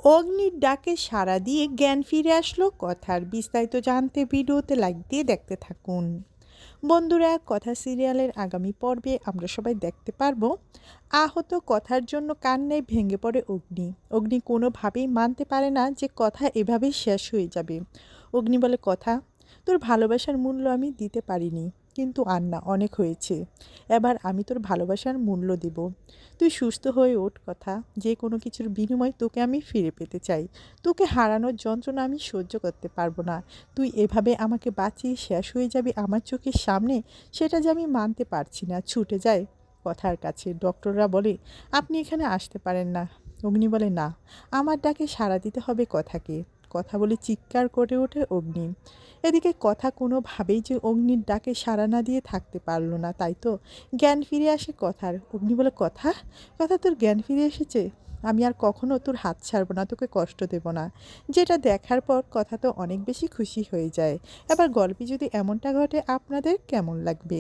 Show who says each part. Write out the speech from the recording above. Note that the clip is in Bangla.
Speaker 1: অগ্নির ডাকে সাড়া দিয়ে জ্ঞান ফিরে আসলো কথার। বিস্তারিত জানতে ভিডিওতে লাইক দিয়ে দেখতে থাকুন। বন্ধুরা, কথা সিরিয়ালের আগামী পর্বে আমরা সবাই দেখতে পারবো আহত কথার জন্য কান্নায় ভেঙে পড়ে অগ্নি। অগ্নি কোনোভাবেই মানতে পারে না যে কথা এভাবেই শেষ হয়ে যাবে। অগ্নি বলে, কথা, তোর ভালোবাসার মূল্য আমি দিতে পারিনি, কিন্তু আর না, অনেক হয়েছে। এবার আমি তোর ভালোবাসার মূল্য দেব। তুই সুস্থ হয়ে ওঠ কথা। যে কোনো কিছুর বিনিময়ে তোকে আমি ফিরে পেতে চাই। তোকে হারানোর যন্ত্রণা আমি সহ্য করতে পারবো না। তুই এভাবে আমাকে বাঁচিয়ে শেষ হয়ে যাবি আমার চোখের সামনে, সেটা যে আমি মানতে পারছি না। ছুটে যায় কথার কাছে। ডক্টররা বলে, আপনি এখানে আসতে পারেন না। অগ্নি বলে, না, আমার ডাকে সাড়া দিতে হবে কথাকে। কথা বলে চিৎকার করে ওঠে অগ্নি। এদিকে কথা কোনোভাবেই যে অগ্নির ডাকে সাড়া না দিয়ে থাকতে পারলো না, তাই তো জ্ঞান ফিরে আসে কথার। অগ্নি বলে, কথা, কথা, তোর জ্ঞান ফিরে এসেছে। আমি আর কখনো তোর হাত ছাড়বো না, তোকে কষ্ট দেব না। যেটা দেখার পর কথা তো অনেক বেশি খুশি হয়ে যায়। এবার গল্পে যদি এমনটা ঘটে, আপনাদের কেমন লাগবে?